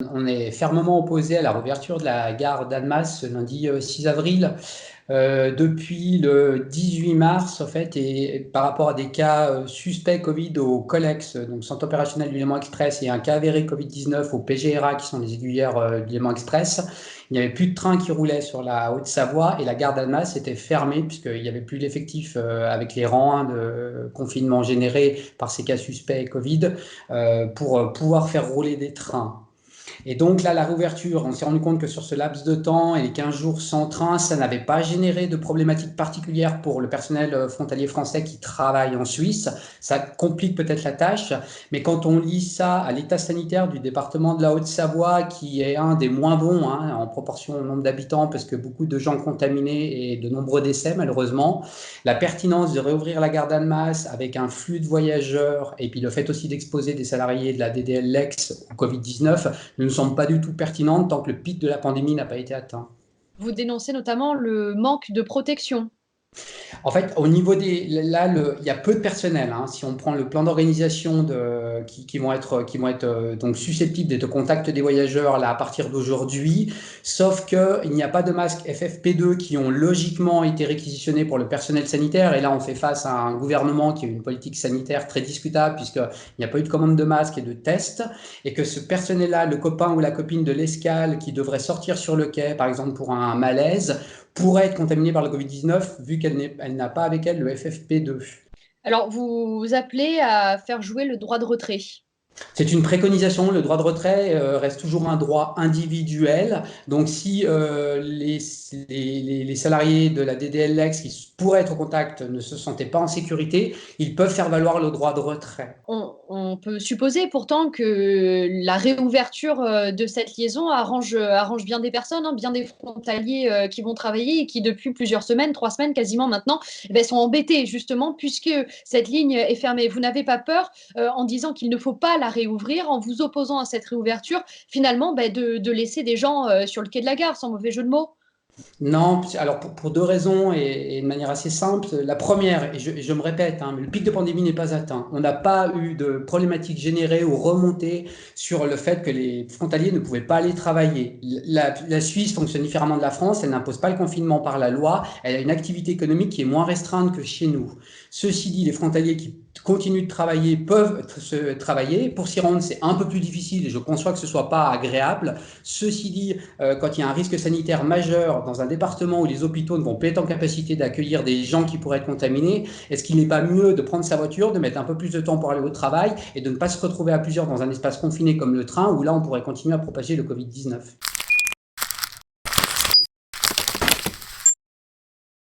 On est fermement opposé à la réouverture de la gare d'Annemasse ce lundi 6 avril. Depuis le 18 mars, en fait, et par rapport à des cas suspects Covid au COLEX, donc Centre opérationnel du Léman Express, et un cas avéré Covid-19 au PGRA, qui sont les aiguilleurs du Léman Express, il n'y avait plus de trains qui roulaient sur la Haute-Savoie et la gare d'Annemasse était fermée puisqu'il n'y avait plus l'effectif avec les rangs de confinement générés par ces cas suspects Covid pour pouvoir faire rouler des trains. Et donc là, la réouverture, on s'est rendu compte que sur ce laps de temps et les 15 jours sans train, ça n'avait pas généré de problématiques particulières pour le personnel frontalier français qui travaille en Suisse. Ça complique peut-être la tâche, mais quand on lit ça à l'état sanitaire du département de la Haute-Savoie, qui est un des moins bons en proportion au nombre d'habitants, parce que beaucoup de gens contaminés et de nombreux décès malheureusement, la pertinence de réouvrir la gare d'Annemasse avec un flux de voyageurs et puis le fait aussi d'exposer des salariés de la DDL Lex au Covid-19 ne nous semble pas du tout pertinente tant que le pic de la pandémie n'a pas été atteint. Vous dénoncez notamment le manque de protection. En fait, au niveau des, là, il y a peu de personnel. Si on prend le plan d'organisation qui vont être donc susceptibles d'être au contact des voyageurs là à partir d'aujourd'hui, sauf que il n'y a pas de masques FFP2 qui ont logiquement été réquisitionnés pour le personnel sanitaire. Et là, on fait face à un gouvernement qui a une politique sanitaire très discutable puisqu'il n'y a pas eu de commande de masques et de tests, et que ce personnel-là, le copain ou la copine de l'escale qui devrait sortir sur le quai, par exemple pour un malaise, pourrait être contaminée par le Covid-19 vu qu'elle n'a pas avec elle le FFP2. Alors, vous appelez à faire jouer le droit de retrait. C'est une préconisation, le droit de retrait reste toujours un droit individuel. Donc si les salariés de la DDLX qui pourraient être au contact ne se sentaient pas en sécurité, ils peuvent faire valoir le droit de retrait. On peut supposer pourtant que la réouverture de cette liaison arrange bien des personnes, hein, bien des frontaliers qui vont travailler et qui, depuis plusieurs semaines, 3 semaines quasiment maintenant, eh ben, sont embêtés justement puisque cette ligne est fermée. Vous n'avez pas peur, en disant qu'il ne faut pas la réouvrir, en vous opposant à cette réouverture, finalement, ben, de laisser des gens sur le quai de la gare, sans mauvais jeu de mots? Non, alors pour deux raisons et de manière assez simple. La première, et je me répète, mais le pic de pandémie n'est pas atteint. On n'a pas eu de problématiques générées ou remontées sur le fait que les frontaliers ne pouvaient pas aller travailler. La Suisse fonctionne différemment de la France, elle n'impose pas le confinement par la loi, elle a une activité économique qui est moins restreinte que chez nous. Ceci dit, les frontaliers qui continuent de travailler peuvent se travailler. Pour s'y rendre, c'est un peu plus difficile et je conçois que ce soit pas agréable. Ceci dit, quand il y a un risque sanitaire majeur dans un département où les hôpitaux ne vont pas être en capacité d'accueillir des gens qui pourraient être contaminés, est-ce qu'il n'est pas mieux de prendre sa voiture, de mettre un peu plus de temps pour aller au travail et de ne pas se retrouver à plusieurs dans un espace confiné comme le train où là on pourrait continuer à propager le Covid-19?